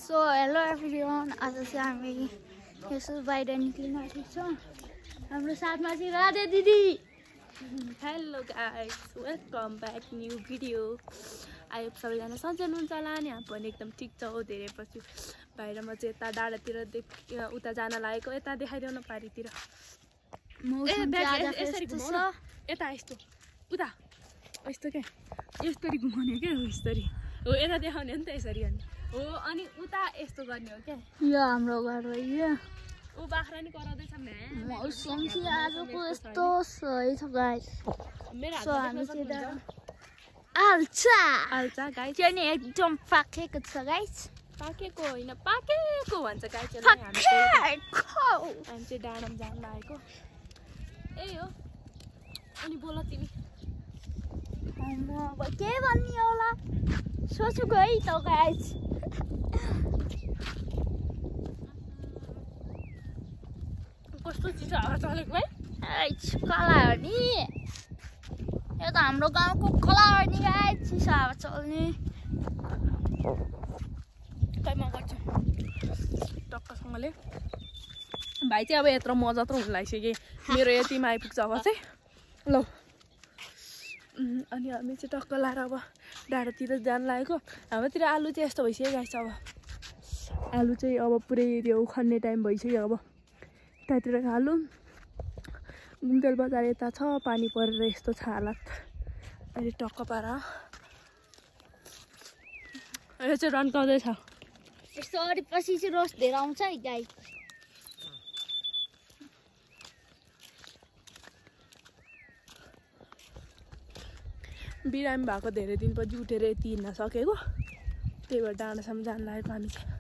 So hello everyone, आज चाहिँ हामी यसो बाहिर निक्लिन आँटेको छौँ। हाम्रो साथमा चाहिँ राधे दिदी। Hello guys, welcome back new video. आयो सबैजना सन्चै हुनुहुन्छ होला नि? हामी पनि एकदम ठिक छौँ। धेरै पछि बाहिर म चाहिँ यता डाँडातिर उता जान लागेको। यता देखाइदेऊ न पारीतिर। यसरी घुमाउन, यता यस्तो उता यस्तो क्या, यसरी घुमाउने क्या, यसरी हो। यता देखाउने हो नि त, यसरी हो। अनि उता यस्तो गर्ने हो क्या। यो हाम्रो घर हो। यो ऊ बाख्रा नि कराउँदैछ। मौसम चाहिँ आजको यस्तो सही छ गाइस। मेरो सो हामी चाहिँ आल्चा गाइस चाहिँ नि एकदम पाकेको छ गाइस। पाकेको होइन, पाकेको भन्छ गाइस। हामी चाहिँ डाँडामा जान लागेको। यही हो। अनि बोल तिमी। अब के भन्ने होला सोचु गई त गाइस। कस्तो चिसो हावा चलेको है। कला हो नि यो त हाम्रो गाउँको खोला हो नि गाइस। चिसो हावा चल्ने टाइममा गर्छु टक्कसँगले। भाइ चाहिँ अब यत्रो म जत्रो हुन लागिसक्यो। मेरो यतिमा आइपुग्छ अब चाहिँ ल। अनि हामी चाहिँ टक्क लाएर अब डाँडातिर जान लागेको। हाम्रोतिर आलु चाहिँ यस्तो भइसक्यो गाइस। अब आलु चाहिँ अब पुरै त्यो खन्ने टाइम भइसक्यो। अब यतातिर आलु गुम्देल बजार यता छ, पानी परेर यस्तो छ हालत। अहिले टक्क पार यो चाहिँ रन्काउँदैछ। यस्तो अरेपछि चाहिँ रस धेरै आउँछ है गाइस। बिरामी भएको धेरै दिनपछि उठेर यति हिँड्न सकेको। त्यही भएर डाँडासम्म जान लागेको हामी चाहिँ।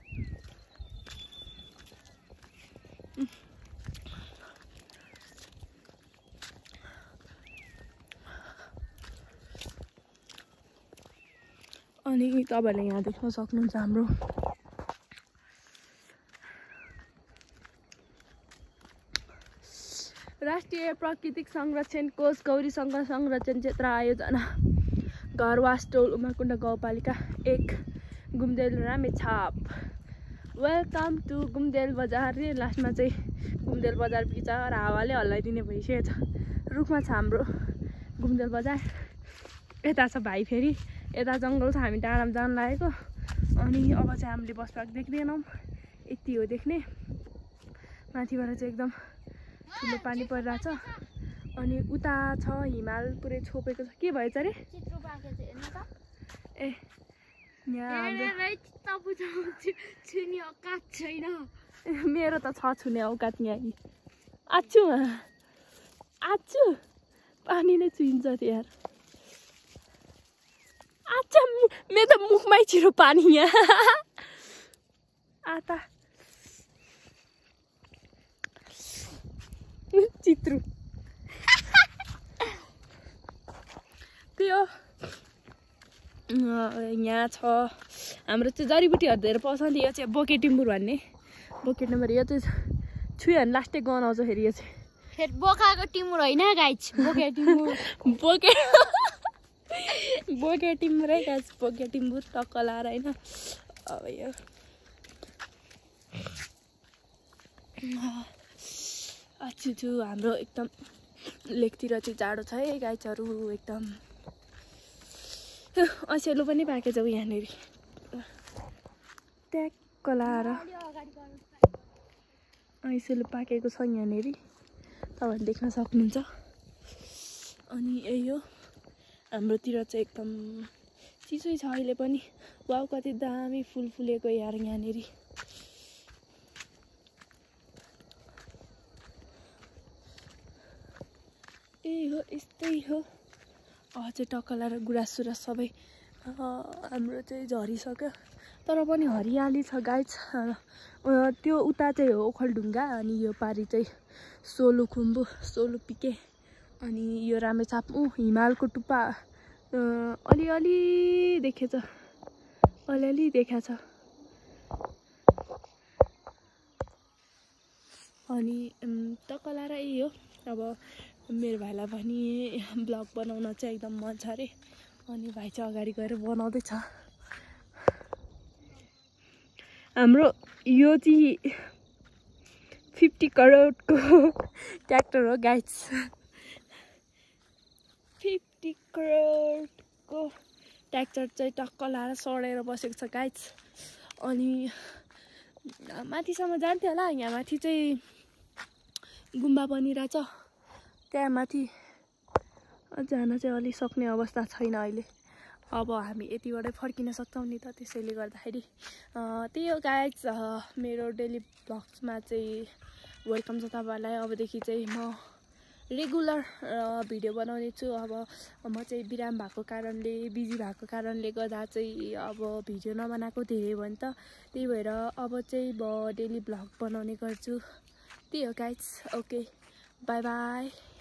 अनि तपाईँहरूले यहाँ देख्न सक्नुहुन्छ हाम्रो राष्ट्रिय प्राकृतिक संरक्षण कोष गौरी शङ्कर संरक्षण क्षेत्र आयोजना घरवास टोल उमाकुण्ड गाउँपालिका 1 गुम्देल रामेछाप। वेलकम टु गुम्देल बजार। लास्टमा चाहिँ गुम्देल बजार बिचरा हावाले हल्लाइदिने भइसकेको छ। रुखमा छ हाम्रो गुम्देल बजार। यता छ भाइ, फेरि यता जङ्गल छ। हामी डाँडामा जान लागेको। अनि अब चाहिँ हामीले बस पार्क देख्दैनौँ, यति हो देख्ने। माथिबाट चाहिँ एकदम ठुलो पानी परिरहेछ। अनि उता छ हिमाल पुरै छोपेको छ। के भएछ अरे? ए यहाँ मेरो त छ छुने औकात यहाँ। आछु आछु पानी नै छुइन्छ यार। अच्छा मेरो त मुखमै छिरो पानी यहाँ। आता चित्रु त्यो यहाँ छ हाम्रो चाहिँ जडीबुटीहरू धेरै पसन्द। यो चाहिँ बोके टिम्बुर भन्ने। बोके टिम्बुर यो चाहिँ छुयो भने लास्टै गनाउँछ। फेरि यो चाहिँ फेरि बोकाको टिमुर होइन गाइस, बोके टिमुर। बोके टिम्बुरै गाइस, बोके टिम्बुर टक्क लाएर होइन। अब यो आछु हाम्रो एकदम लेकतिर चाहिँ जाडो छ है गाइसहरू। एकदम अँसेलो पनि पाकेछ यहाँनिर ट्याक्क लाएर। अँसेलो पाकेको छ यहाँनिर, तपाईँहरूले देख्न सक्नुहुन्छ। अनि यही हो हाम्रोतिर चाहिँ एकदम चिसै छ अहिले पनि। वाउ कति दामी फुल फुलेको यार यहाँनिर। यही हो, यस्तै हो। चाहिँ टक्क लाएर गुराँस सुरास सबै हाम्रो चाहिँ झरिसक्यो। तर पनि हरियाली छ गाइस। त्यो उता चाहिँ हो ओखलढुङ्गा। अनि यो पारी चाहिँ सोलुखुम्बु सोलुपिके। अनि यो रामेछाप हिमालको टुप्पा अलिअलि देखेछ, अलिअलि देखाएको छ। अनि टक्क लाएर यही हो। अब मेरो भाइलाई पनि ब्लग बनाउन चाहिँ एकदम मन छ अरे। अनि भाइ चाहिँ अगाडि गएर बनाउँदैछ। हाम्रो यो चाहिँ 50 करोडको ट्र्याक्टर हो गाइस 50 करोडको ट्र्याक्टर चाहिँ टक्क लाएर सडेर बसेको छ गाइस अनि माथिसम्म जान्थ्यो होला यहाँ माथि चाहिँ गुम्बा बनिरहेछ त्यहाँ माथि जान चाहिँ अलि सक्ने अवस्था छैन अहिले अब हामी यतिबाटै फर्किन सक्छौँ नि त त्यसैले गर्दाखेरि त्यही हो गाइस मेरो डेली ब्लग्समा चाहिँ वेलकम छ तपाईँहरूलाई अबदेखि चाहिँ म रेगुलर भिडियो बनाउने छु अब म चाहिँ बिराम भएको कारणले बिजी भएको कारणले गर्दा चाहिँ अब भिडियो नबनाएको धेरै भयो नि त त्यही भएर अब चाहिँ म डेली ब्लग बनाउने गर्छु त्यही हो गाइस ओके बाई बाई